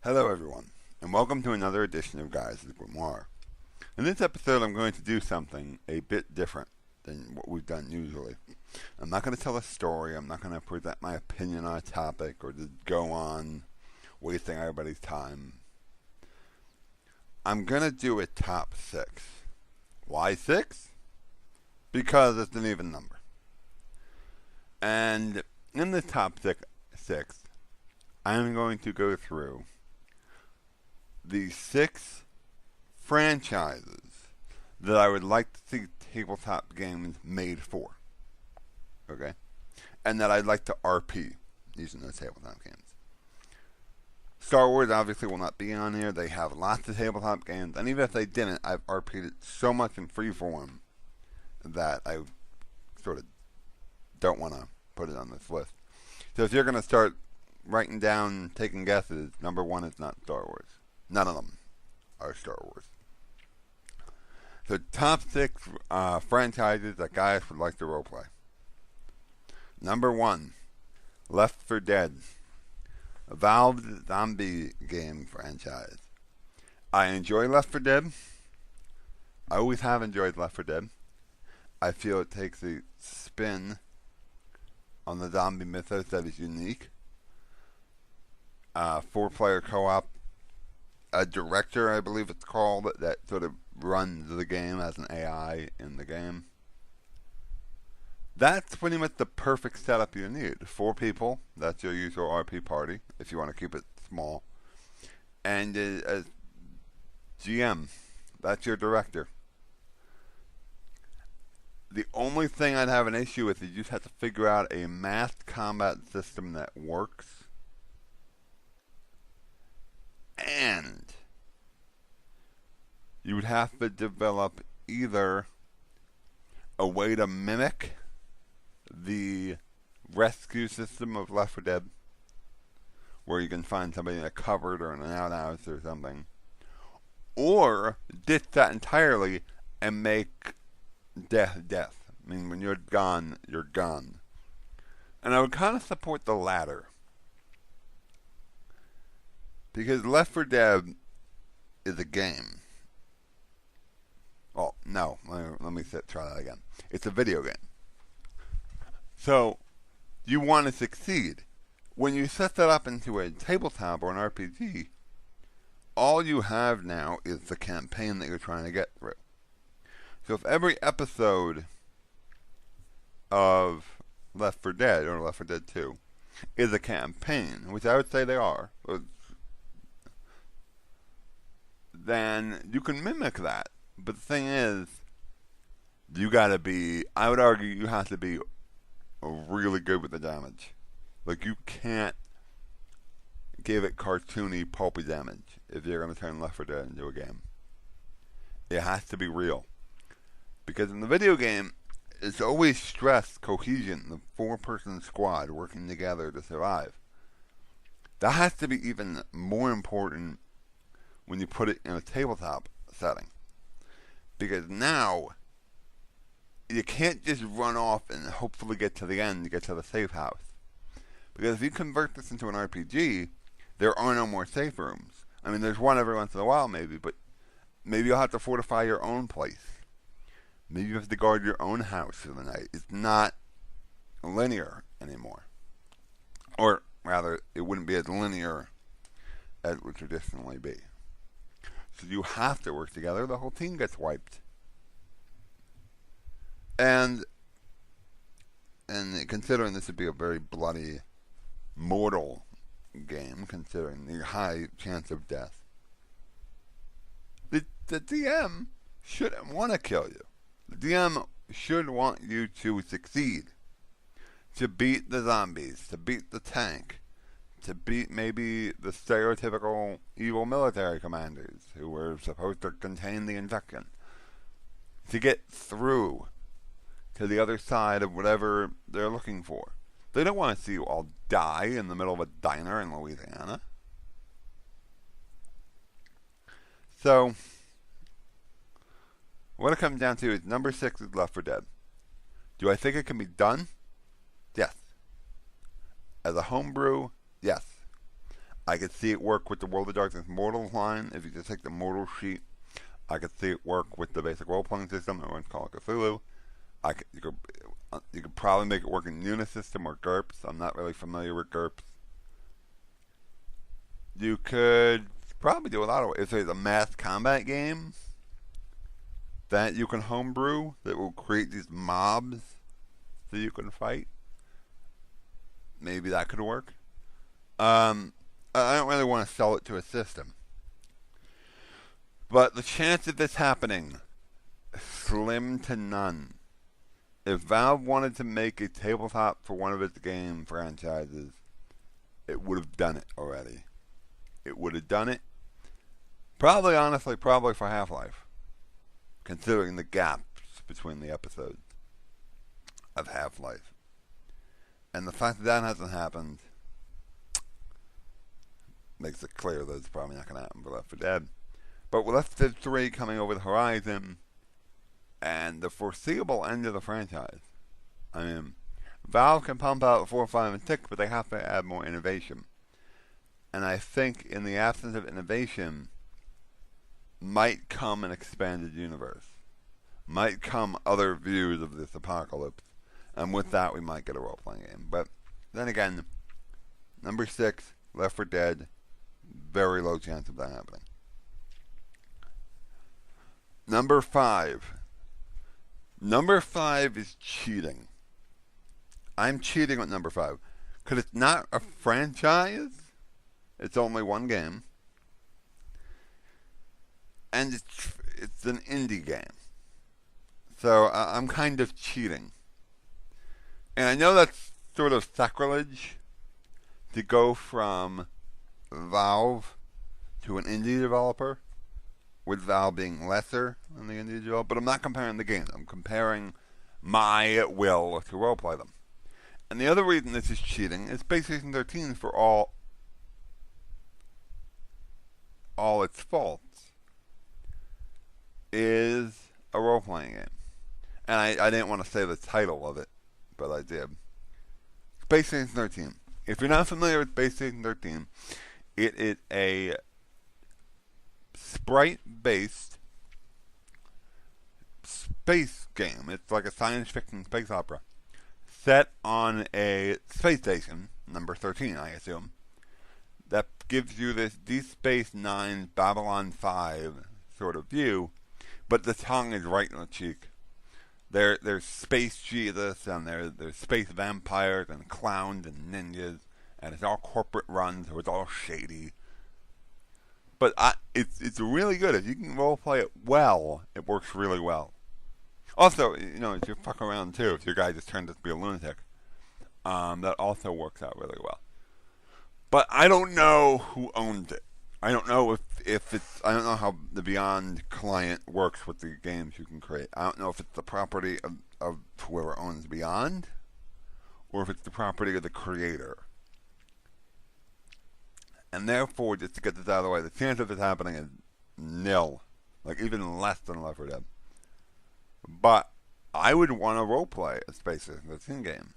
Hello everyone, and welcome to another edition of Gaius' Grimoire. In this episode I'm going to do something a bit different than what we've done usually. I'm not going to tell a story, I'm not going to present my opinion on a topic, or just go on wasting everybody's time. I'm going to do a top 6. Why 6? Because it's an even number. And in the top 6, I'm going to go through the 6 franchises that I would like to see tabletop games made for. Okay? And that I'd like to RP using those tabletop games. Star Wars obviously will not be on here. They have lots of tabletop games. And even if they didn't, I've RP'd it so much in freeform that I sort of don't want to put it on this list. So if you're going to start writing down, taking guesses, number 1 is not Star Wars. None of them are Star Wars. So top 6 franchises that Gaius would like to roleplay. Number 1, Left 4 Dead. A Valve zombie game franchise. I enjoy Left 4 Dead. I always have enjoyed Left 4 Dead. I feel it takes a spin on the zombie mythos that is unique. 4-player co-op. A director, I believe it's called, that sort of runs the game as an AI in the game. That's pretty much the perfect setup you need. 4 people, that's your usual RP party, if you want to keep it small. And a GM, that's your director. The only thing I'd have an issue with is you just have to figure out a massed combat system that works. And you would have to develop either a way to mimic the rescue system of Left 4 Dead, where you can find somebody in a cupboard or in an outhouse or something, or ditch that entirely and make death. I mean, when you're gone, you're gone. And I would kind of support the latter. Because Left 4 Dead is a game. Oh, no. Let me try that again. It's a video game. So, you want to succeed. When you set that up into a tabletop or an RPG, all you have now is the campaign that you're trying to get through. So if every episode of Left 4 Dead, or Left 4 Dead 2, is a campaign, which I would say they are, then you can mimic that. But the thing is, you gotta be, I would argue you have to be really good with the damage. Like, you can't give it cartoony, pulpy damage if you're gonna turn Left 4 Dead into a game. It has to be real. Because in the video game, it's always stress, cohesion, the 4-person squad working together to survive. That has to be even more important when you put it in a tabletop setting. Because now, you can't just run off and hopefully get to the end to get to the safe house. Because if you convert this into an RPG, there are no more safe rooms. I mean, there's one every once in a while maybe, but maybe you'll have to fortify your own place. Maybe you have to guard your own house for the night. It's not linear anymore. Or rather, it wouldn't be as linear as it would traditionally be. So you have to work together. The whole team gets wiped. And considering this would be a very bloody, mortal game, considering the high chance of death, the DM shouldn't want to kill you. The DM should want you to succeed. To beat the zombies, to beat the tank, to beat maybe the stereotypical evil military commanders who were supposed to contain the infection. To get through to the other side of whatever they're looking for. They don't want to see you all die in the middle of a diner in Louisiana. So, what it comes down to is number 6 is Left 4 Dead. Do I think it can be done? Yes. As a homebrew, yes. I could see it work with the World of Darkness Mortals line. If you just take the Mortal sheet, I could see it work with the basic role-playing system. Everyone's Call of Cthulhu. You could probably make it work in Unisystem or GURPS. I'm not really familiar with GURPS. You could probably do a lot of it. If there's a mass combat game that you can homebrew that will create these mobs that you can fight, maybe that could work. I don't really want to sell it to a system. But the chance of this happening, slim to none. If Valve wanted to make a tabletop for one of its game franchises, it would have done it already. It would have done it. Probably for Half-Life. Considering the gaps between the episodes of Half-Life. And the fact that that hasn't happened makes it clear that it's probably not going to happen for Left 4 Dead. But with Left 4 Dead 3 coming over the horizon, and the foreseeable end of the franchise, I mean, Valve can pump out 4, 5, and 6, but they have to add more innovation. And I think in the absence of innovation, might come an expanded universe. Might come other views of this apocalypse. And with that, we might get a role-playing game. But then again, number 6, Left 4 Dead, very low chance of that happening. Number 5. Number 5 is cheating. I'm cheating with number 5. Because it's not a franchise. It's only one game. And it's an indie game. So I'm kind of cheating. And I know that's sort of sacrilege to go from Valve to an indie developer, with Valve being lesser than the indie developer. But I'm not comparing the games. I'm comparing my will to roleplay them. And the other reason this is cheating is PlayStation 13, for all its faults, is a role-playing game. And I didn't want to say the title of it, but I did. PlayStation 13. If you're not familiar with PlayStation 13, it is a sprite-based space game. It's like a science fiction space opera set on a space station, number 13, I assume, that gives you this Deep Space Nine, Babylon 5 sort of view, but the tongue is right in the cheek. There's space Jesus, and there's space vampires, and clowns, and ninjas, and it's all corporate run, so it's all shady. But it's really good. If you can roleplay it well, it works really well. Also, if you fuck around too, if your guy just turned out to be a lunatic, that also works out really well. But I don't know who owns it. I don't know if it's. I don't know how the Beyond client works with the games you can create. I don't know if it's the property of whoever owns Beyond, or if it's the property of the creator. And therefore, just to get this out of the way, the chance of this happening is nil. Like, even less than Left 4 Dead. But I would want to roleplay a Space Station 13 game.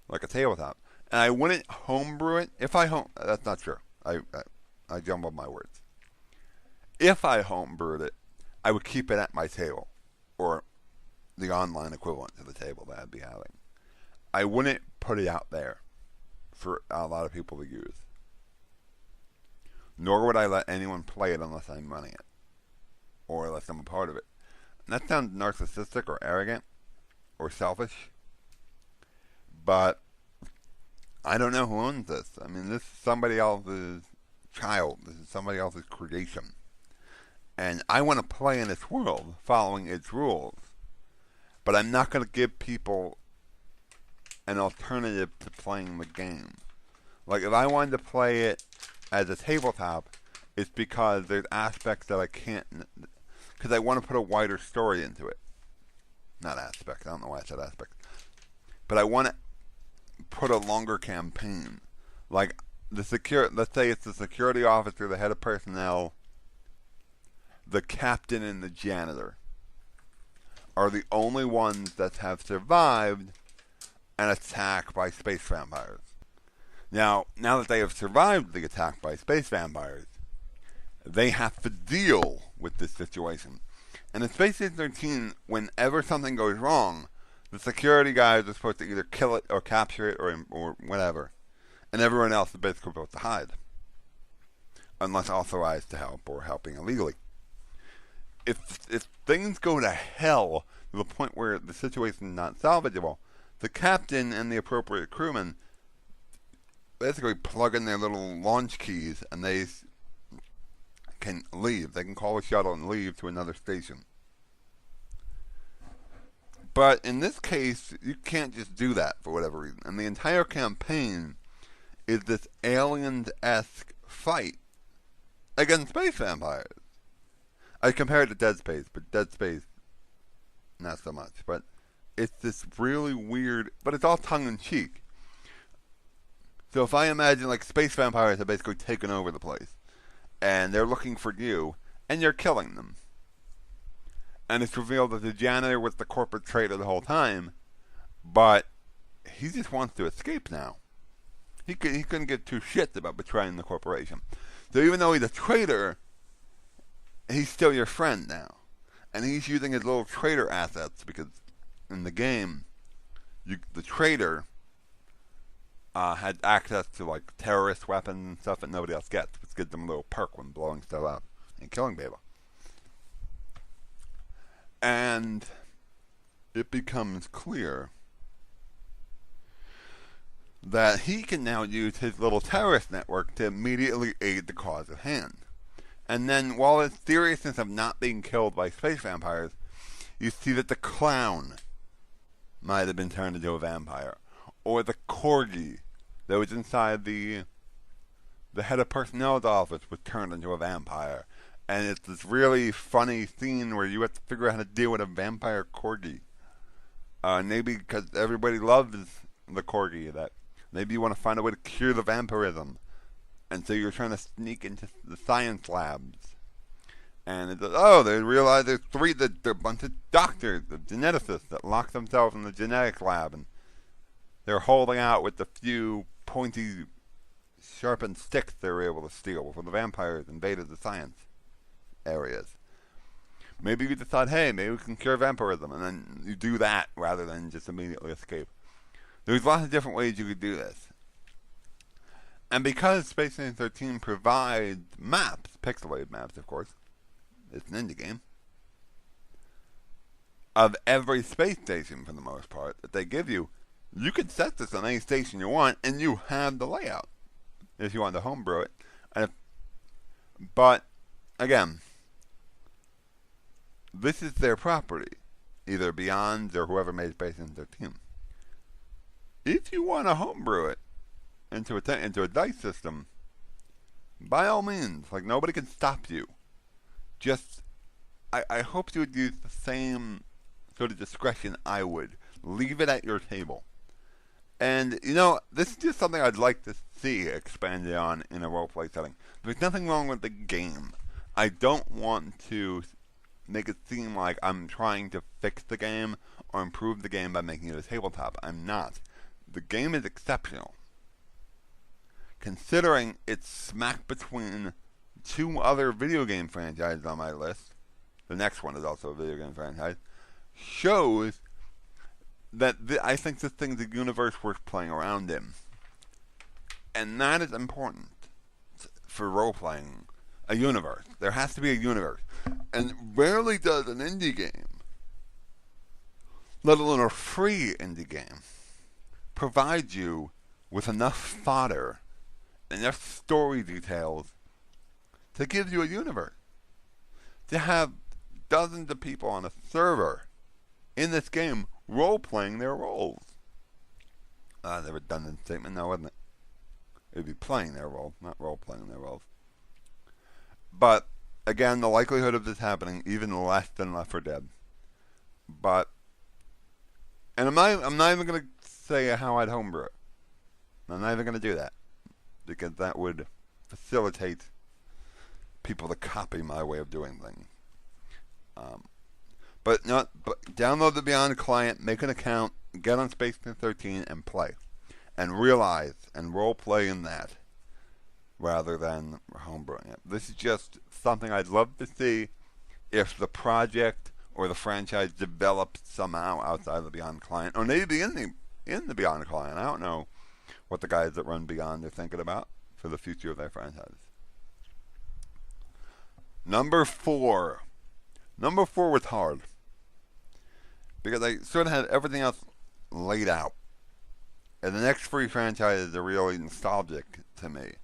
Like a tabletop. And I wouldn't homebrew it. That's not true. I jumbled my words. If I homebrewed it, I would keep it at my table. Or the online equivalent to the table that I'd be having. I wouldn't put it out there for a lot of people to use. Nor would I let anyone play it unless I'm running it. Or unless I'm a part of it. And that sounds narcissistic or arrogant. Or selfish. But I don't know who owns this. I mean, this is somebody else's child. This is somebody else's creation. And I want to play in its world, following its rules. But I'm not going to give people an alternative to playing the game. Like, if I wanted to play it as a tabletop, it's because there's aspects that I can't, because I want to put a wider story into it. Not aspects, I don't know why I said aspects. But I want to put a longer campaign. Like, let's say it's the security officer, the head of personnel, the captain, and the janitor are the only ones that have survived an attack by space vampires. Now that they have survived the attack by space vampires, they have to deal with this situation. And in Space Station 13, whenever something goes wrong, the security guys are supposed to either kill it or capture it or whatever. And everyone else is basically supposed to hide. Unless authorized to help or helping illegally. If things go to hell to the point where the situation is not salvageable, the captain and the appropriate crewmen basically plug in their little launch keys and they can leave. They can call a shuttle and leave to another station. But in this case, you can't just do that for whatever reason. And the entire campaign is this Aliens-esque fight against space vampires. I compare it to Dead Space, but Dead Space, not so much. But it's this really weird, but it's all tongue-in-cheek. So if I imagine like space vampires have basically taken over the place, and they're looking for you, and you're killing them. And it's revealed that the janitor was the corporate traitor the whole time, but he just wants to escape now. He couldn't give two shits about betraying the corporation. So even though he's a traitor, he's still your friend now. And he's using his little traitor assets, because in the game, the traitor had access to like terrorist weapons and stuff that nobody else gets, which gives them a little perk when blowing stuff up and killing people. And it becomes clear that he can now use his little terrorist network to immediately aid the cause at hand. And then, while the seriousness of not being killed by space vampires, you see that the clown might have been turned into a vampire. Or the corgi that was inside the head of personnel's office was turned into a vampire. And it's this really funny scene where you have to figure out how to deal with a vampire corgi. Maybe because everybody loves the corgi, that maybe you want to find a way to cure the vampirism. And so you're trying to sneak into the science labs. And it's, they realize there's a bunch of doctors, the geneticists that lock themselves in the genetics lab. And they're holding out with the few pointy, sharpened sticks they were able to steal before the vampires invaded the science areas. Maybe you decide, hey, maybe we can cure vampirism, and then you do that rather than just immediately escape. There's lots of different ways you could do this. And because Space Station 13 provides maps, pixelated maps, of course, it's an indie game, of every space station for the most part that they give you, you can set this on any station you want, and you have the layout if you want to homebrew it. But again, this is their property, either Beyond or whoever made Space Station 13. If you want to homebrew it into a dice system, by all means, like nobody can stop you. Just, I hope you would use the same sort of discretion I would. Leave it at your table. And, this is just something I'd like to see expanded on in a roleplay setting. There's nothing wrong with the game. I don't want to make it seem like I'm trying to fix the game or improve the game by making it a tabletop. I'm not. The game is exceptional. Considering it's smack between two other video game franchises on my list, the next one is also a video game franchise, shows that I think this thing's a universe worth playing around in. And that is important for role-playing. A universe. There has to be a universe. And rarely does an indie game, let alone a free indie game, provide you with enough fodder, enough story details to give you a universe. To have dozens of people on a server in this game role-playing their roles. The redundant statement now, wasn't it? It would be playing their role, not role-playing their roles. But, again, the likelihood of this happening, even less than Left 4 Dead. But, and I'm not even going to say how I'd homebrew it. I'm not even going to do that. Because that would facilitate people to copy my way of doing things. But download the Beyond client, make an account, get on Space 13, and play. and realize and role play in that rather than homebrewing it. This is just something I'd love to see if the project or the franchise develops somehow outside of the Beyond client, or maybe in the Beyond client. I don't know what the guys that run Beyond are thinking about for the future of their franchise. Number 4. Number 4 was hard because I sort of had everything else laid out. And the next 3 franchises are really nostalgic to me.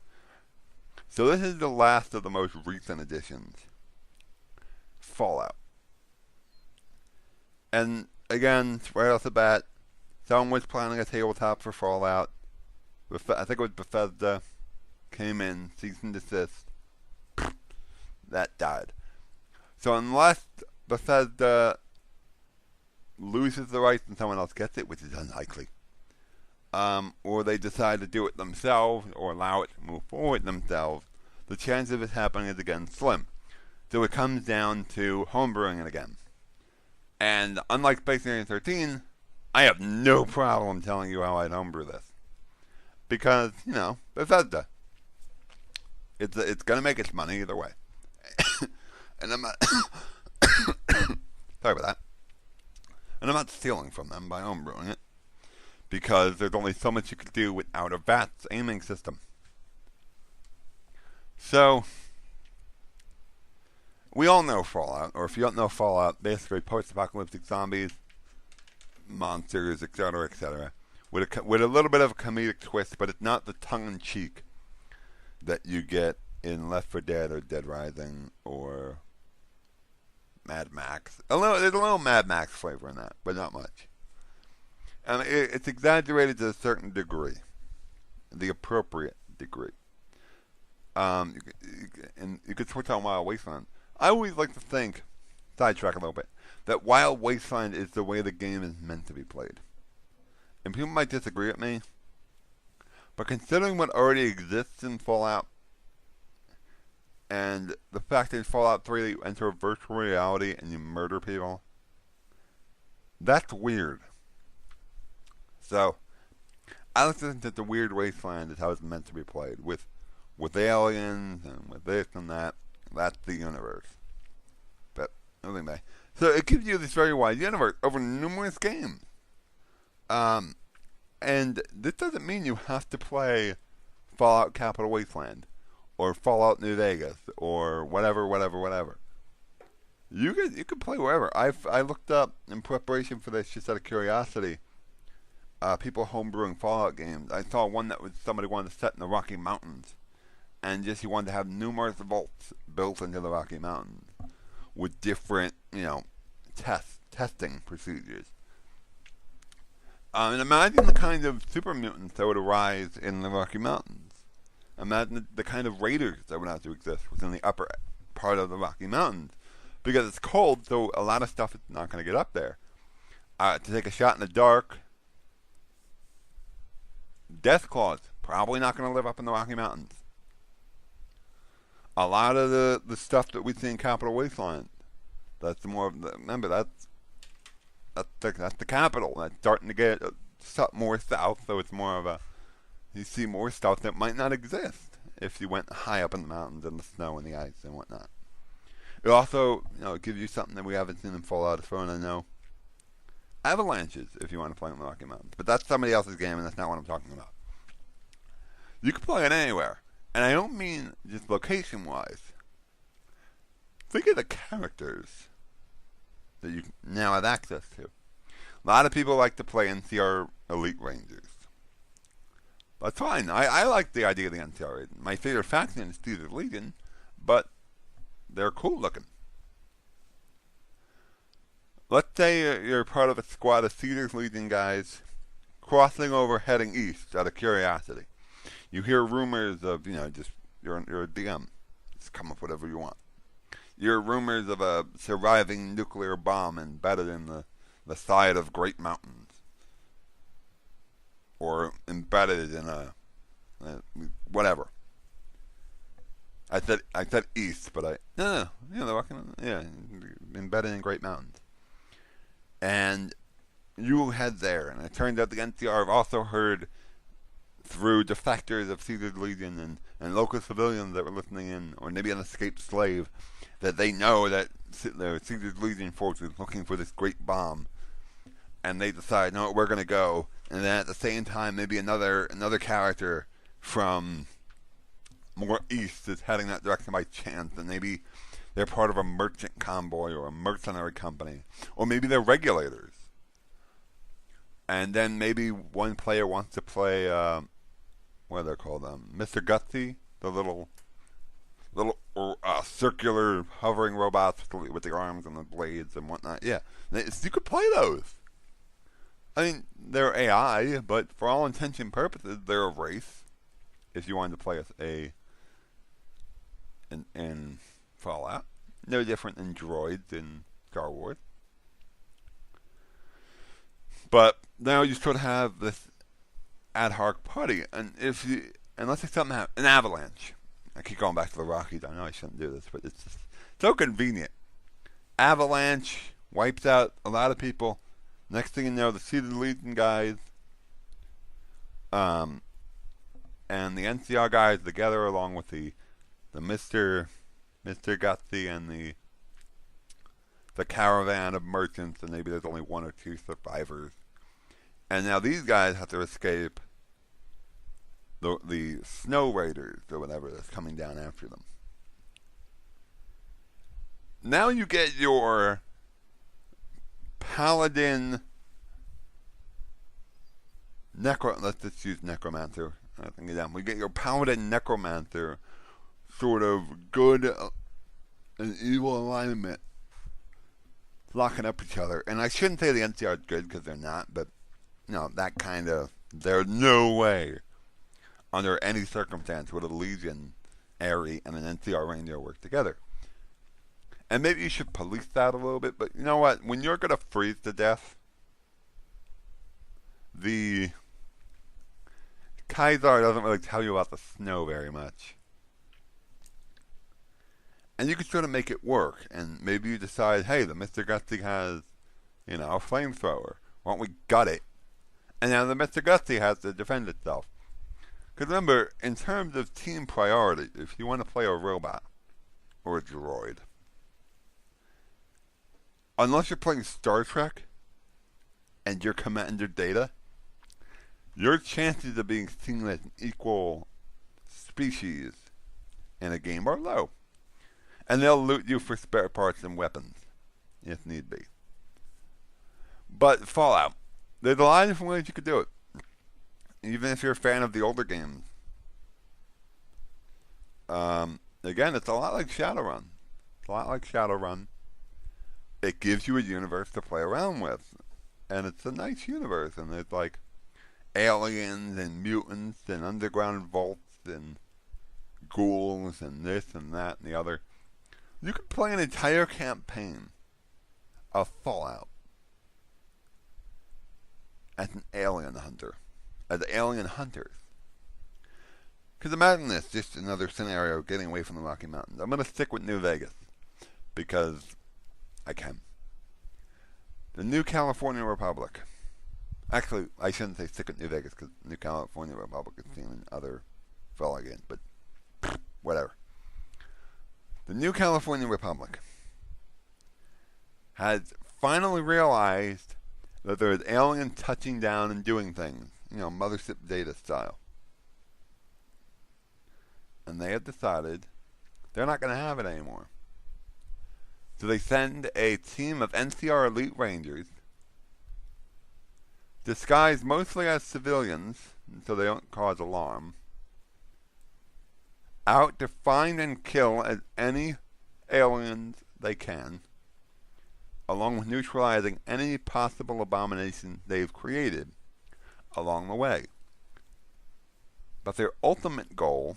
So this is the last of the most recent additions. Fallout. And again, right off the bat, someone was planning a tabletop for Fallout. I think it was Bethesda. Came in, cease and desist. That died. So unless Bethesda loses the rights and someone else gets it, which is unlikely, or they decide to do it themselves or allow it to move forward themselves, the chance of it happening is again slim. So it comes down to homebrewing it again. And unlike Space Marine 13, I have no problem telling you how I'd homebrew this. Because, Bethesda. It's going to make its money either way. And I'm not... sorry about that. And I'm not stealing from them by homebrewing it. Because there's only so much you can do without a VATS aiming system. So... we all know Fallout, or if you don't know Fallout, basically post-apocalyptic zombies, monsters, etc., with a little bit of a comedic twist, but it's not the tongue-in-cheek that you get in Left 4 Dead or Dead Rising or Mad Max. There's a little Mad Max flavor in that, but not much. And it's exaggerated to a certain degree, the appropriate degree. And you could switch on Wild Wasteland. I always like to think, sidetrack a little bit, that Wild Wasteland is the way the game is meant to be played. And people might disagree with me, but considering what already exists in Fallout, and the fact that in Fallout 3 you enter a virtual reality and you murder people, that's weird. So, I like to think that the Weird Wasteland is how it's meant to be played, with aliens and with this and that. That's the universe. But anyway, so it gives you this very wide universe over numerous games. And this doesn't mean you have to play Fallout Capital Wasteland or Fallout New Vegas or whatever. You could play wherever. I looked up in preparation for this just out of curiosity. People homebrewing Fallout games. I saw one that was somebody wanted to set in the Rocky Mountains. And just he wanted to have numerous vaults built into the Rocky Mountains with different, testing procedures. And imagine the kind of super mutants that would arise in the Rocky Mountains. Imagine the kind of raiders that would have to exist within the upper part of the Rocky Mountains. Because it's cold, so a lot of stuff is not going to get up there. To take a shot in the dark, Deathclaws, probably not going to live up in the Rocky Mountains. A lot of the stuff that we see in Capital Wasteland, that's more of the, remember that's the capital. That's starting to get more south, so it's more of a, you see more stuff that might not exist if you went high up in the mountains and the snow and the ice and whatnot. It also, gives you something that we haven't seen in Fallout as far as I know. Avalanches, if you want to play in the Rocky Mountains. But that's somebody else's game, and that's not what I'm talking about. You can play it anywhere. And I don't mean just location-wise. Think of the characters that you now have access to. A lot of people like to play NCR Elite Rangers. That's fine. I like the idea of the NCR. My favorite faction is Caesar Legion, but they're cool looking. Let's say you're part of a squad of Caesar's Legion guys crossing over heading east out of curiosity. You hear rumors of, just you're a DM. Just come up with whatever you want. You hear rumors of a surviving nuclear bomb embedded in the side of great mountains. Or embedded in a whatever. I said east, but no, they're walking, embedded in great mountains. And you head there, and it turns out the NCR have also heard through defectors of Caesar's Legion and local civilians that were listening in, or maybe an escaped slave, that they know that the Caesar's Legion force is looking for this great bomb, and they decide, no, we're going to go. And then at the same time, maybe another character from more east is heading that direction by chance, and maybe they're part of a merchant convoy or a mercenary company, or maybe they're regulators. And then maybe one player wants to play, what are they called? Mr. Gutsy, the little circular hovering robots with the arms and the blades and whatnot. Yeah, you could play those. I mean, they're AI, but for all intents and purposes, they're a race. If you wanted to play in Fallout, no different than droids in Star Wars. But now you sort of have this ad hoc party, and unless it's something happens, an avalanche. I keep going back to the Rockies. I know I shouldn't do this, but it's just so convenient. Avalanche wipes out a lot of people. Next thing you know, the Caesar Legion guys, and the NCR guys together, along with the Mr. Gutsy and the caravan of merchants, and maybe there's only one or two survivors. And now these guys have to escape the snow raiders or whatever that's coming down after them. Now you get your paladin let's just use necromancer. I think we get your paladin necromancer sort of good and evil alignment locking up each other. And I shouldn't say the NCR is good because they're not, but that kind of, there's no way under any circumstance would a Legion Airy and an NCR Ranger work together. And maybe you should police that a little bit, but you know what? When you're going to freeze to death, the Kaiser doesn't really tell you about the snow very much. And you can sort of make it work, and maybe you decide, hey, the Mr. Gutsy has, a flamethrower. Why don't we gut it? And now the Mr. Gutsy has to defend itself. Because remember, in terms of team priority, if you want to play a robot or a droid, unless you're playing Star Trek and you're Commander Data, your chances of being seen as an equal species in a game are low. And they'll loot you for spare parts and weapons, if need be. But Fallout, there's a lot of different ways you could do it. Even if you're a fan of the older games. Again, it's a lot like Shadowrun. It gives you a universe to play around with. And it's a nice universe. And there's like aliens and mutants and underground vaults and ghouls and this and that and the other. You could play an entire campaign of Fallout as an alien hunter. As alien hunters. Because imagine this, just another scenario getting away from the Rocky Mountains. I'm going to stick with New Vegas. Because I can. The New California Republic. Actually, I shouldn't say stick with New Vegas because New California Republic is seen in other Fallout games. But whatever. The New California Republic has finally realized that there is aliens touching down and doing things. Mothership Data style. And they have decided they're not going to have it anymore. So they send a team of NCR Elite Rangers, disguised mostly as civilians, so they don't cause alarm, out to find and kill as any aliens they can, along with neutralizing any possible abominations they've created along the way. But their ultimate goal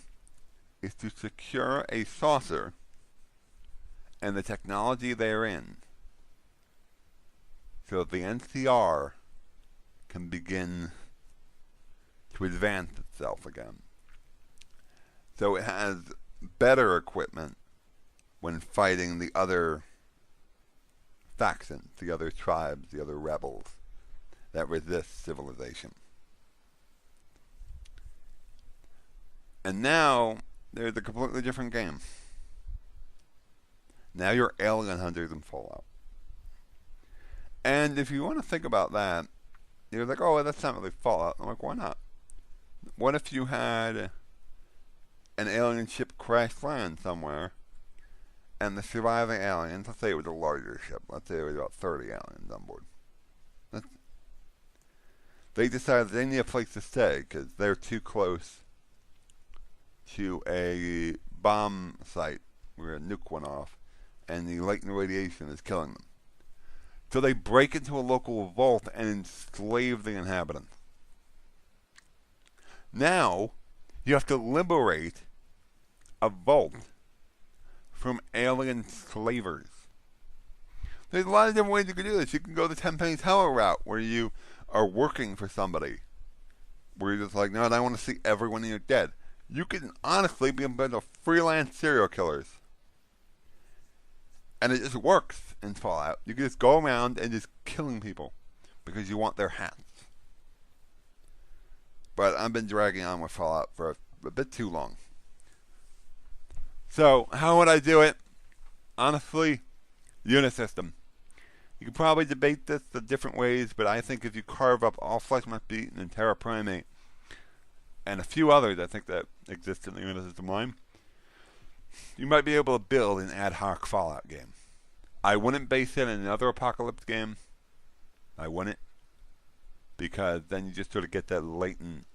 is to secure a saucer and the technology therein so that the NCR can begin to advance itself again. So it has better equipment when fighting the other factions, the other tribes, the other rebels that resist civilization. And now there's a completely different game. Now you're alien hunters in Fallout. And if you want to think about that, you're like, oh, that's not really Fallout. I'm like, why not? What if you had an alien ship crash land somewhere, and the surviving aliens, let's say it was a larger ship, let's say it was about 30 aliens on board. They decided they need a place to stay because they're too close to a bomb site where a nuke went off, and the latent radiation is killing them. So they break into a local vault and enslave the inhabitants. Now, you have to liberate a vault from alien slavers. There's a lot of different ways you can do this. You can go the Tenpenny Tower route, where you are working for somebody, where you're just like, no, I want to see everyone you're dead. You can honestly be a bunch of freelance serial killers. And it just works in Fallout. You can just go around and just killing people because you want their hats. But I've been dragging on with Fallout for a bit too long. So, how would I do it? Honestly, unit system. You could probably debate this the different ways, but I think if you carve up all Flesh Must Be Eaten and Terra Primate, and a few others I think that exist in the unit system line, you might be able to build an ad hoc Fallout game. I wouldn't base it in another Apocalypse game. I wouldn't. Because then you just sort of get that latent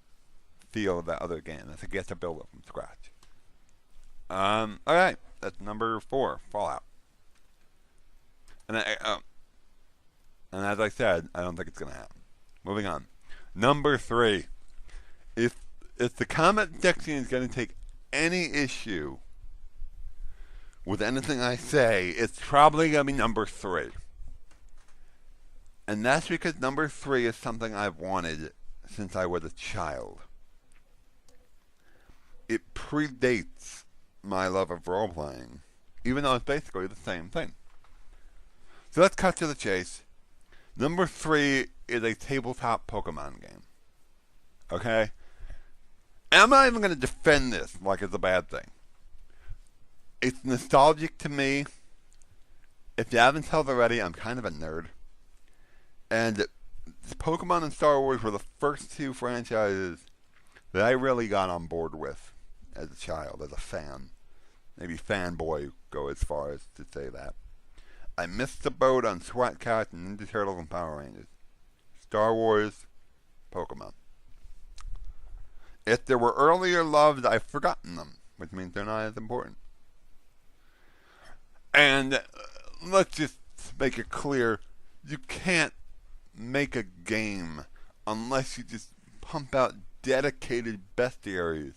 feel of that other game. I think you have to build it from scratch. Alright, that's number 4, Fallout. And as I said, I don't think it's going to happen. Moving on. Number 3. If the comment section is going to take any issue with anything I say, it's probably going to be number 3. And that's because number 3 is something I've wanted since I was a child. It predates my love of role-playing, even though it's basically the same thing. So let's cut to the chase. Number 3 is a tabletop Pokemon game. Okay? And I'm not even going to defend this like it's a bad thing. It's nostalgic to me. If you haven't told already, I'm kind of a nerd. And Pokemon and Star Wars were the first 2 franchises that I really got on board with as a child, as a fan. Maybe fanboy go as far as to say that. I missed the boat on SWAT Cats and Ninja Turtles and Power Rangers. Star Wars, Pokemon. If there were earlier loves, I've forgotten them, which means they're not as important. And let's just make it clear, you can't make a game unless you just pump out dedicated bestiaries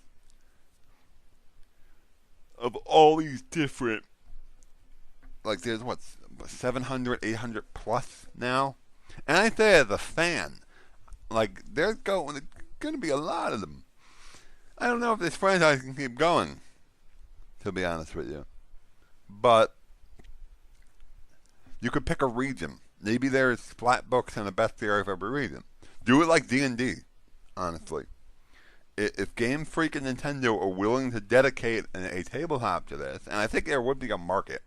of all these different, like there's 700, 800 plus now. And I say as a fan, like there's going to be a lot of them. I don't know if this franchise can keep going, to be honest with you. But you could pick a region. Maybe there's flat books and a bestiary of every region. Do it like D&D, honestly. If Game Freak and Nintendo are willing to dedicate a tabletop to this, and I think there would be a market,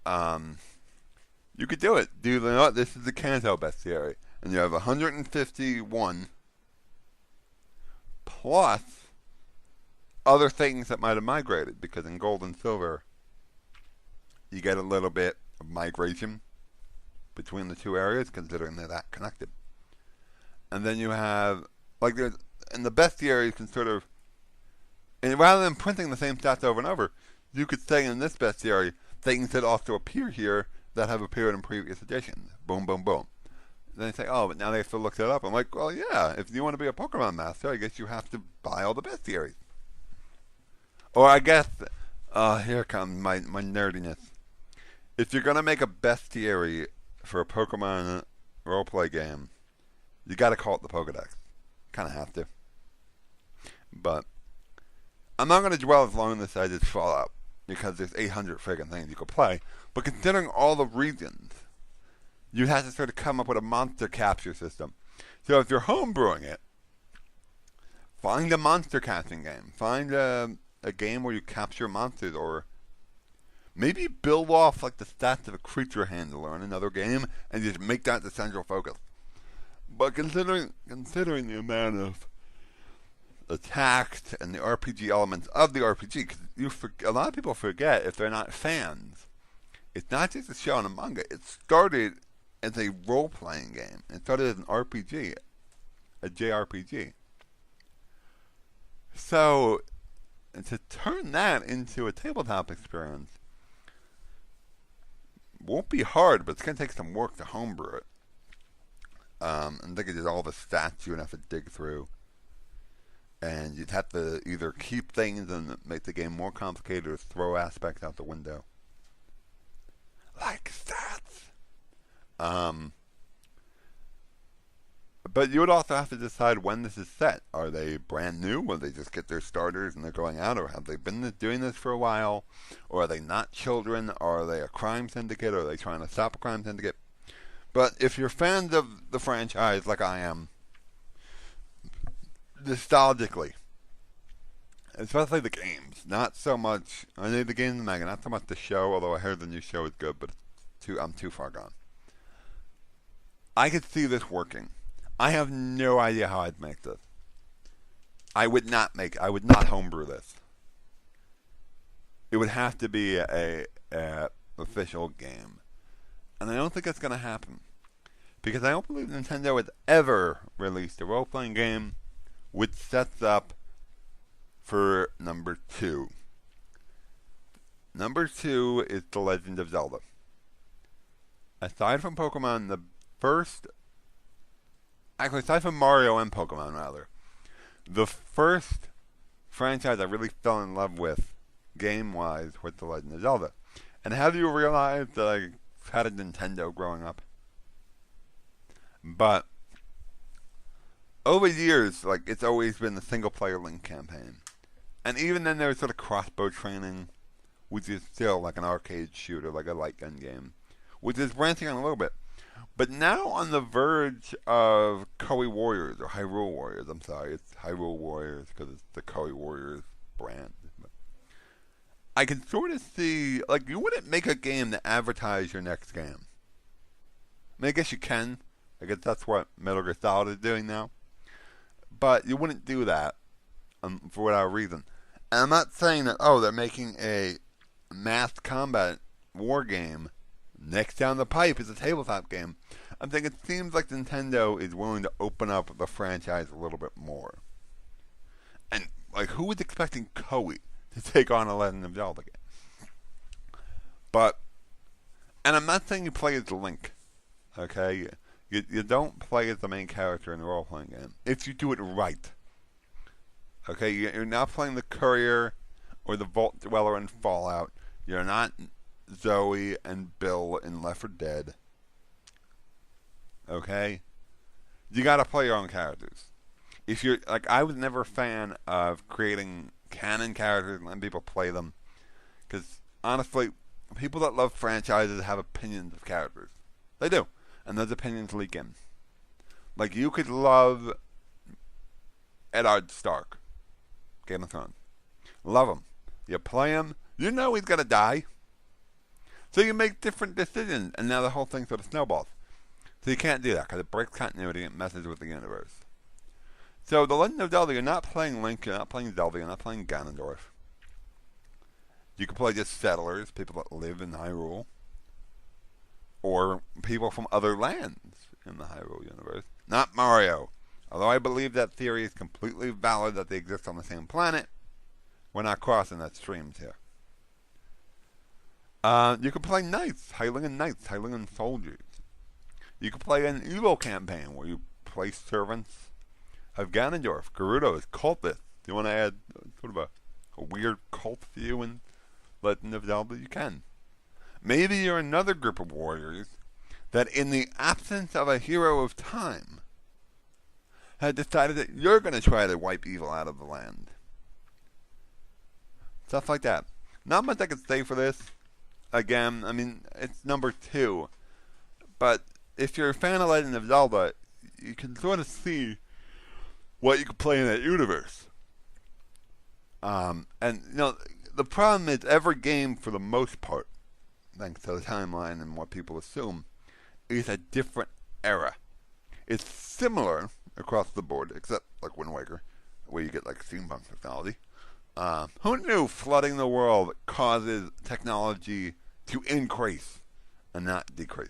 you could do it. You know what? This is the Kanto bestiary, and you have 151 plus other things that might have migrated, because in Gold and Silver, you get a little bit of migration between the 2 areas, considering they're that connected. And then you have, like, there's, and the bestiary you can sort of, and rather than printing the same stats over and over, you could say in this bestiary things that also appear here that have appeared in previous editions. Boom, boom, boom. Then they say, oh, but now they have to look that up. I'm like, well, yeah, if you want to be a Pokemon master, I guess you have to buy all the bestiaries. Or I guess, here comes my nerdiness. If you're going to make a bestiary for a Pokemon roleplay game, you got to call it the Pokedex. Kind of have to. But I'm not going to dwell as long on this as it's Fallout, because there's 800 friggin' things you could play. But considering all the regions, you have to sort of come up with a monster capture system. So if you're homebrewing it, Find a monster catching game. Find a game where you capture monsters, or maybe build off like the stats of a creature handler in another game and just make that the central focus. But considering the amount of attacks and the RPG elements of the RPG, because a lot of people forget, if they're not fans, it's not just a show and a manga. It started as a role-playing game. It started as an RPG, a JRPG. So, to turn that into a tabletop experience won't be hard, but it's going to take some work to homebrew it. And think of just all the stats you would have to dig through. And you'd have to either keep things and make the game more complicated, or throw aspects out the window. Like stats. But you would also have to decide when this is set. Are they brand new? Will they just get their starters and they're going out? Or have they been doing this for a while? Or are they not children? Or are they a crime syndicate? Or are they trying to stop a crime syndicate? But if you're fans of the franchise like I am, nostalgically, especially the games, not so much, I need the games and the manga, not so much the show, although I heard the new show is good, but I'm too far gone. I could see this working. I have no idea how I'd make this. I would not homebrew this. It would have to be a official game. And I don't think that's going to happen. Because I don't believe Nintendo has ever released a role-playing game which sets up for number 2. Number 2 is The Legend of Zelda. Aside from Pokemon, aside from Mario and Pokemon, rather, the first franchise I really fell in love with, game-wise, was The Legend of Zelda. And have you realized that I had a Nintendo growing up? But over years, like, it's always been the single-player Link campaign. And even then, there was sort of crossbow training, which is still like an arcade shooter, like a light gun game, which is branching on a little bit. But now on the verge of Koei Warriors, or Hyrule Warriors, I'm sorry, it's Hyrule Warriors because it's the Koei Warriors brand. But I can sort of see, like, you wouldn't make a game to advertise your next game. I mean, I guess you can. I guess that's what Metal Gear Solid is doing now. But you wouldn't do that for whatever reason. And I'm not saying that, they're making a mass combat war game. Next down the pipe is a tabletop game. I'm thinking it seems like Nintendo is willing to open up the franchise a little bit more. And, like, who was expecting Koei to take on a Legend of Zelda game? But, and I'm not saying you play as Link, okay? You don't play as the main character in the role-playing game, if you do it right. Okay, you're not playing the courier or the Vault Dweller in Fallout. You're not Zoe and Bill in Left 4 Dead. Okay? You gotta play your own characters. If you're, like, I was never a fan of creating canon characters and letting people play them. Because, honestly, people that love franchises have opinions of characters. They do. And those opinions leak in. Like, you could love Eddard Stark, Game of Thrones. Love him. You play him, you know he's gonna die. So you make different decisions, and now the whole thing sort of snowballs. So you can't do that, because it breaks continuity and it messes with the universe. So The Legend of Zelda, you're not playing Link, you're not playing Zelda, you're not playing Ganondorf. You can play just settlers, people that live in Hyrule. Or people from other lands in the Hyrule universe. Not Mario. Although I believe that theory is completely valid that they exist on the same planet, we're not crossing that streams here. You can play knights, Hylian soldiers. You can play an evil campaign where you play servants of Ganondorf, Gerudo, cultists. Do you want to add sort of a weird cult view in Legend of Zelda? You can. Maybe you're another group of warriors that, in the absence of a hero of time, had decided that you're going to try to wipe evil out of the land. Stuff like that. Not much I could say for this. Again, I mean, it's number 2. But if you're a fan of Legend of Zelda, you can sort of see what you could play in that universe. And the problem is every game, for the most part, thanks to the timeline and what people assume, is a different era. It's similar across the board, except like Wind Waker, where you get like steampunk technology. Who knew flooding the world causes technology to increase and not decrease?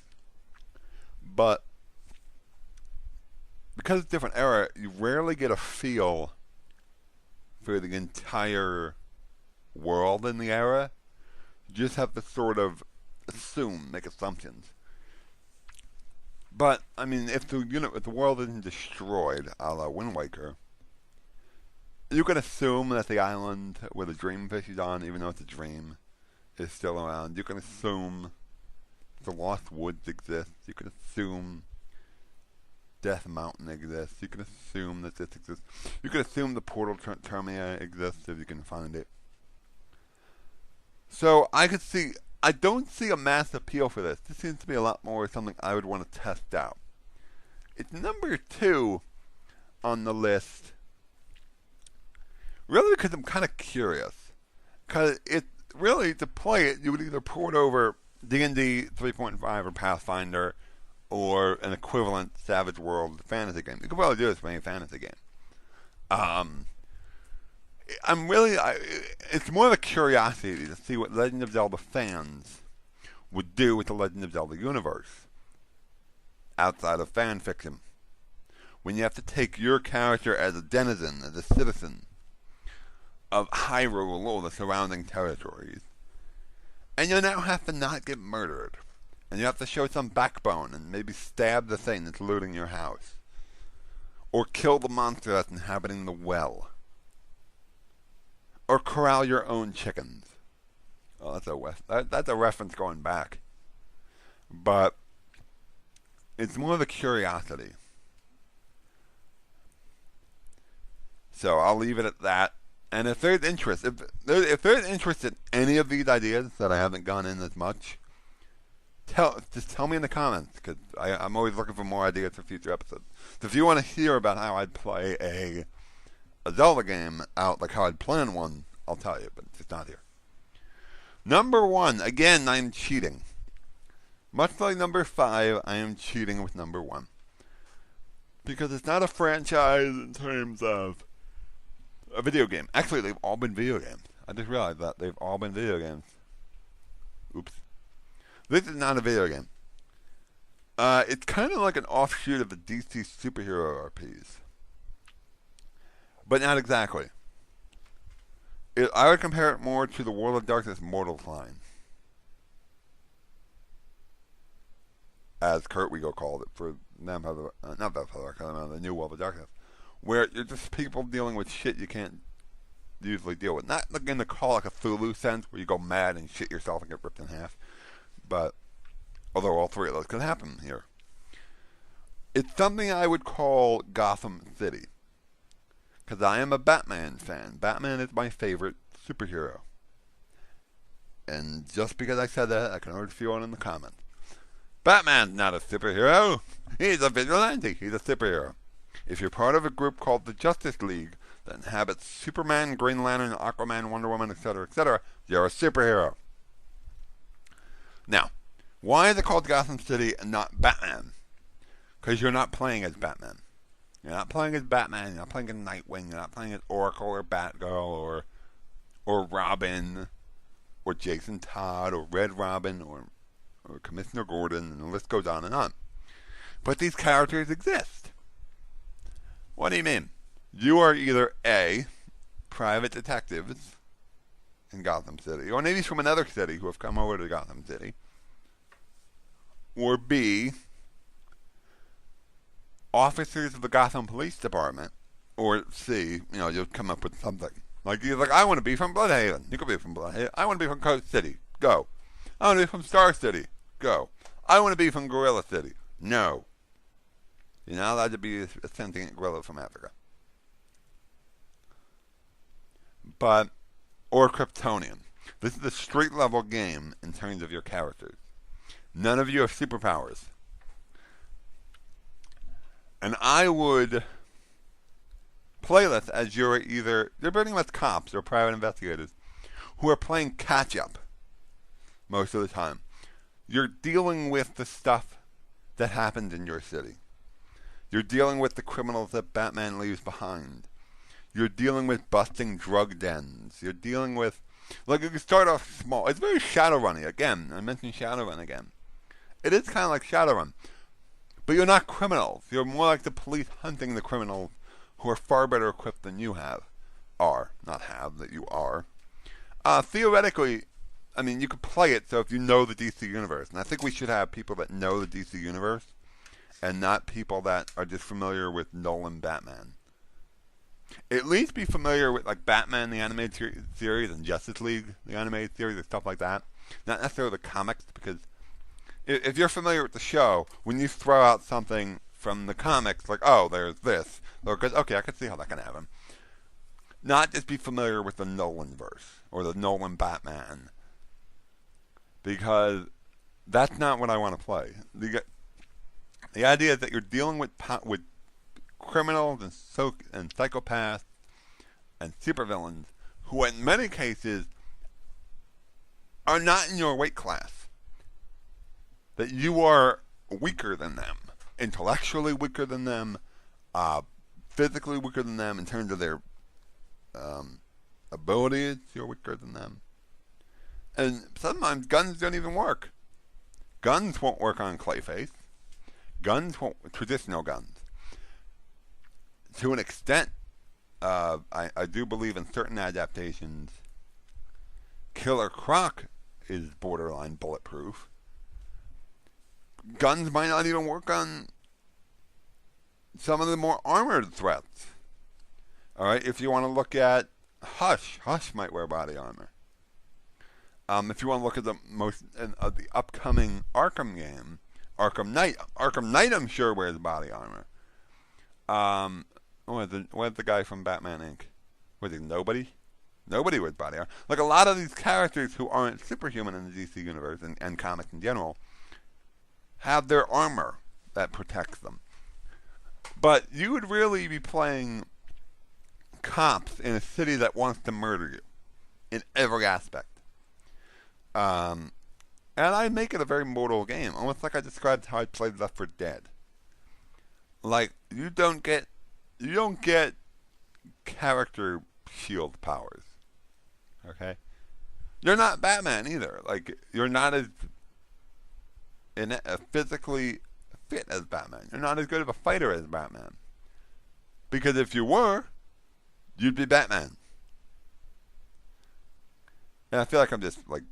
But because it's a different era, you rarely get a feel for the entire world in the era. You just have to sort of make assumptions. But I mean, if the world isn't destroyed, a la Wind Waker, you can assume that the island where the Dreamfish is on, even though it's a dream, is still around. You can assume the Lost Woods exist. You can assume Death Mountain exists. You can assume that this exists. You can assume the Portal Termina exists if you can find it. So I don't see a mass appeal for this. This seems to be a lot more something I would want to test out. It's number 2 on the list, really because I'm kind of curious. Because it really, to play it, you would either port over D&D 3.5 or Pathfinder, or an equivalent Savage World fantasy game. You could probably do this with any fantasy game. It's more of a curiosity to see what Legend of Zelda fans would do with the Legend of Zelda universe outside of fan fiction. When you have to take your character as a denizen, as a citizen of Hyrule or the surrounding territories, and you now have to not get murdered. And you have to show some backbone and maybe stab the thing that's looting your house. Or kill the monster that's inhabiting the well. Or corral your own chickens. Oh, that's a reference going back. But it's more of a curiosity. So I'll leave it at that. And if there's interest, if there's interest in any of these ideas that I haven't gone in as much, just tell me in the comments, because I'm always looking for more ideas for future episodes. So if you want to hear about how I'd play a Zelda game out, like how I'd plan one, I'll tell you, but it's not here. Number 1, again, I'm cheating. Much like number 5, I am cheating with number 1. Because it's not a franchise in terms of a video game. Actually, they've all been video games. I just realized that. They've all been video games. Oops. This is not a video game. It's kind of like an offshoot of the DC superhero RPs. But not exactly. I would compare it more to the World of Darkness Mortals line. As Kurt Wiegel called it for them, not the new World of Darkness. Where you're just people dealing with shit you can't usually deal with. Not in the Call of Cthulhu sense, where you go mad and shit yourself and get ripped in half. But, although all three of those could happen here. It's something I would call Gotham City. Because I am a Batman fan. Batman is my favorite superhero. And just because I said that, I can already feel it in the comments. Batman's not a superhero. He's a vigilante. He's a superhero. If you're part of a group called the Justice League that inhabits Superman, Green Lantern, Aquaman, Wonder Woman, etc., you're a superhero. Now, why is it called Gotham City and not Batman? Because you're not playing as Batman. You're not playing as Batman. You're not playing as Nightwing. You're not playing as Oracle or Batgirl or Robin or Jason Todd or Red Robin or Commissioner Gordon, and the list goes on and on. But these characters exist. What do you mean? You are either A, private detectives in Gotham City, or maybe from another city who have come over to Gotham City, or B, officers of the Gotham Police Department, or C, you'll come up with something. You're like, I want to be from Bloodhaven. You could be from Bloodhaven. I want to be from Coast City. Go. I want to be from Star City. Go. I want to be from Gorilla City. No. You're not allowed to be a sentient gorilla from Africa. Or Kryptonian. This is a street level game in terms of your characters. None of you have superpowers. And I would playlists as they're pretty much cops or private investigators who are playing catch up most of the time. You're dealing with the stuff that happened in your city. You're dealing with the criminals that Batman leaves behind. You're dealing with busting drug dens. You're dealing with, like, you can start off small. It's very Shadowrun-y. Again, I mentioned Shadowrun again. It is kind of like Shadowrun. But you're not criminals. You're more like the police hunting the criminals who are far better equipped than you that you are. Theoretically, I mean, you could play it so if you know the DC universe. And I think we should have people that know the DC universe and not people that are just familiar with Nolan Batman. At least be familiar with, like, Batman, the animated series, and Justice League, the animated series, and stuff like that. Not necessarily the comics, because if you're familiar with the show, when you throw out something from the comics, like, oh, there's this, okay, I can see how that can happen. Not just be familiar with the Nolan verse or the Nolan Batman, because that's not what I want to play. The idea is that you're dealing with criminals and psychopaths and supervillains who, in many cases, are not in your weight class. That you are weaker than them, intellectually weaker than them, physically weaker than them in terms of their abilities. You're weaker than them, and sometimes guns don't even work. Guns won't work on Clayface. Traditional guns. To an extent, I do believe in certain adaptations, Killer Croc is borderline bulletproof. Guns might not even work on some of the more armored threats. Alright, if you want to look at Hush might wear body armor. If you want to look at the most of the upcoming Arkham game, Arkham Knight I'm sure wears body armor. What's the guy from Batman Inc.? Was it Nobody? Nobody wears body armor. Like, a lot of these characters who aren't superhuman in the DC universe and comics in general have their armor that protects them. But you would really be playing cops in a city that wants to murder you in every aspect. And I make it a very mortal game, almost like I described how I played Left 4 Dead. Like, you don't get character shield powers. Okay? You're not Batman either. Like, you're not as physically fit as Batman. You're not as good of a fighter as Batman. Because if you were, you'd be Batman. And I feel like I'm just, like,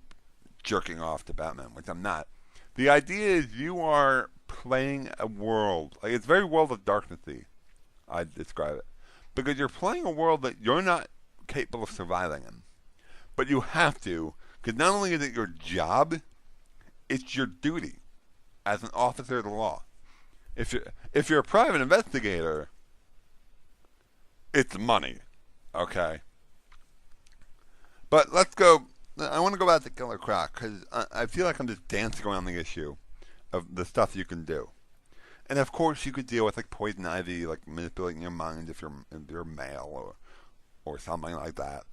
jerking off to Batman, which I'm not. The idea is you are playing a world, like, it's very World of Darkness-y, I describe it, because you're playing a world that you're not capable of surviving in, but you have to, because not only is it your job, it's your duty as an officer of the law. If you're a private investigator, it's money, okay? But let's go. I want to go back to Killer Croc because I feel like I'm just dancing around the issue of the stuff you can do. And of course, you could deal with, like, poison ivy, like manipulating your mind if you're male or something like that.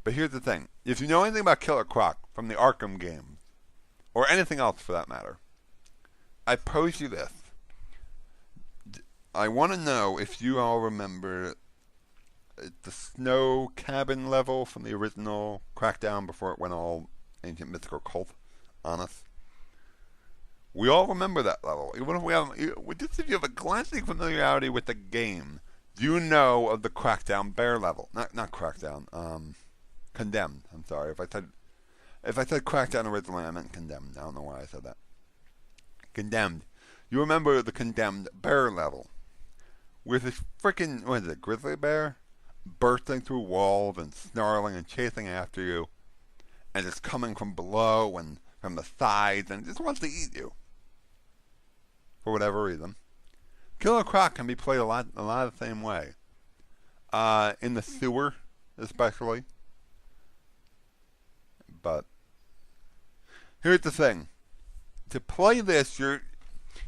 But here's the thing: if you know anything about Killer Croc from the Arkham games, or anything else for that matter, I pose you this. I want to know if you all remember the snow cabin level from the original Crackdown before it went all ancient mythical cult on us. We all remember that level. Even if we have, just if you have a glancing familiarity with the game, do you know of the Crackdown bear level? Not Crackdown. Condemned. I'm sorry if I said Crackdown originally, I meant Condemned. I don't know why I said that. Condemned. You remember the Condemned bear level with this freaking, what is it, grizzly bear? Bursting through walls and snarling and chasing after you, and it's coming from below and from the sides and it just wants to eat you for whatever reason. Killer Croc can be played a lot of the same way. In the sewer, especially. But here's the thing: to play this,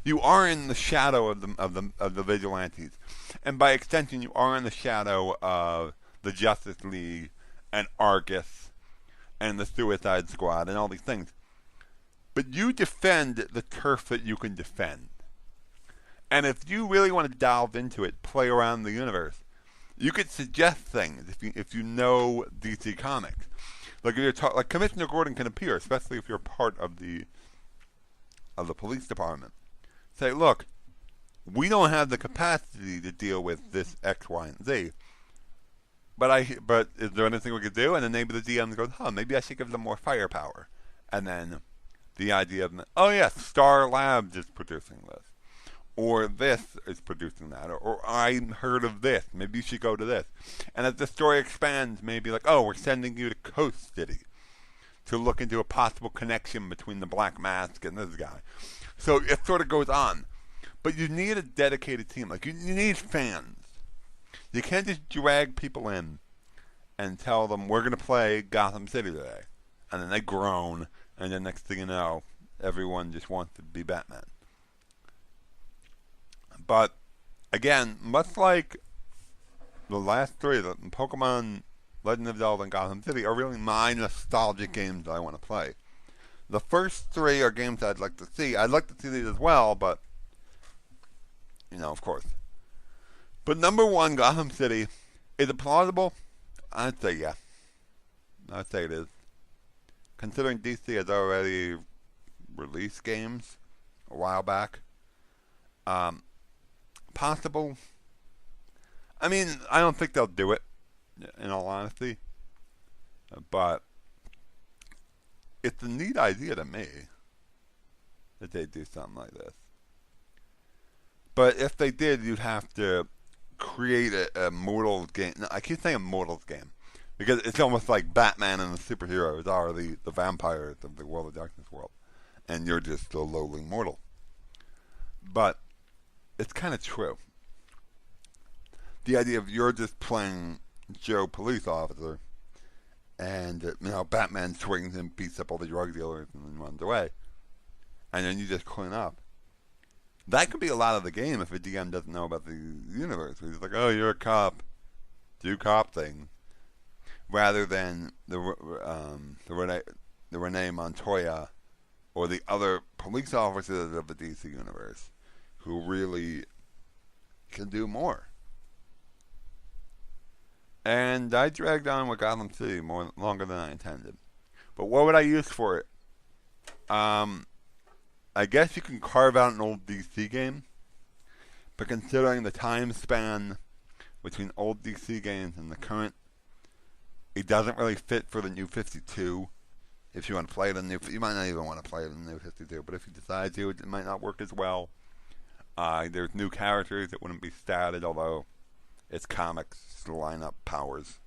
you are in the shadow of the vigilantes, and by extension, you are in the shadow of the Justice League and Argus and the Suicide Squad and all these things. But you defend the turf that you can defend. And if you really want to delve into it, play around the universe, you could suggest things if you know DC Comics. Like if you're like Commissioner Gordon can appear, especially if you're part of the police department. Say, look, we don't have the capacity to deal with this X, Y, and Z. But is there anything we could do? And then maybe the DM goes, maybe I should give them more firepower. And then the idea of, oh yes, Star Labs is producing this. Or this is producing that. Or I heard of this. Maybe you should go to this. And as the story expands, maybe like, oh, we're sending you to Coast City to look into a possible connection between the Black Mask and this guy. So it sort of goes on. But you need a dedicated team. Like, you need fans. You can't just drag people in and tell them, we're going to play Gotham City today. And then they groan, and then next thing you know, everyone just wants to be Batman. But, again, much like the last three, the Pokemon, Legend of Zelda, and Gotham City are really my nostalgic games that I want to play. The first three are games I'd like to see. I'd like to see these as well, but, of course. But number one, Gotham City, is it plausible? I'd say yeah. I'd say it is. Considering DC has already released games a while back. Possible. I mean, I don't think they'll do it, in all honesty. But it's a neat idea to me that they do something like this. But if they did, you'd have to create a Mortals game. No, I keep saying a Mortals game because it's almost like Batman and the superheroes are the vampires of the World of Darkness world, and you're just a lowly mortal. But it's kind of true. The idea of you're just playing Joe police officer, and Batman swings and beats up all the drug dealers and then runs away, and then you just clean up. That could be a lot of the game if a DM doesn't know about the universe. He's like, oh, you're a cop. Do cop things. Rather than the Renee Montoya or the other police officers of the DC universe who really can do more. And I dragged on with Gotham City longer than I intended. But what would I use for it? I guess you can carve out an old DC game, but considering the time span between old DC games and the current, it doesn't really fit for the new 52. If you want to play you might not even want to play the new 52, but if you decide to, it might not work as well. There's new characters that wouldn't be statted, although it's comics to line up powers.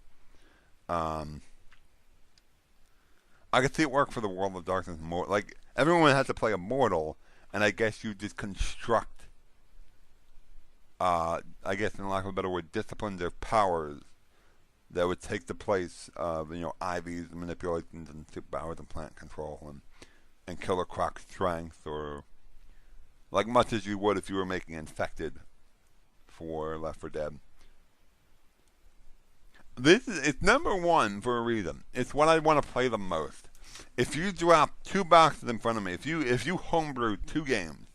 I could see it work for the World of Darkness more. Like, everyone has to play Immortal, and I guess you just construct, I guess in lack of a better word, disciplines or powers that would take the place of, Ivy's manipulations and superpowers and plant control and Killer Croc's strength, or like much as you would if you were making Infected for Left 4 Dead. It's number one for a reason. It's what I want to play the most. If you drop two boxes in front of me, if you homebrewed two games,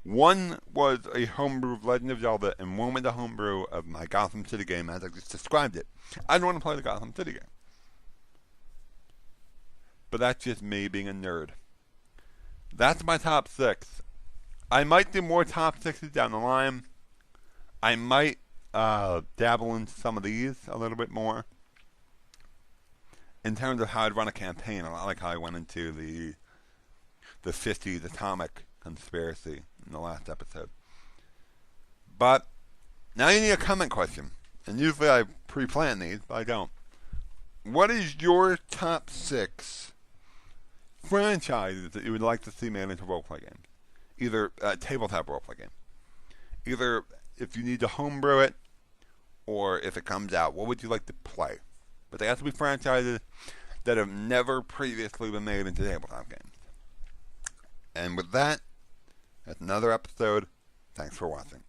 one was a homebrewed Legend of Zelda and one was a homebrew of my Gotham City game as I just described it, I'd want to play the Gotham City game. But that's just me being a nerd. That's my top six. I might do more top sixes down the line. I might dabble in some of these a little bit more. In terms of how I'd run a campaign, a lot like how I went into the 50s atomic conspiracy in the last episode. But now you need a comment question. And usually I pre-plan these, but I don't. What is your top 6 franchises that you would like to see made into roleplay games? Either a tabletop roleplay game. Either if you need to homebrew it, or if it comes out, what would you like to play? But they have to be franchises that have never previously been made into tabletop games. And with that, at another episode. Thanks for watching.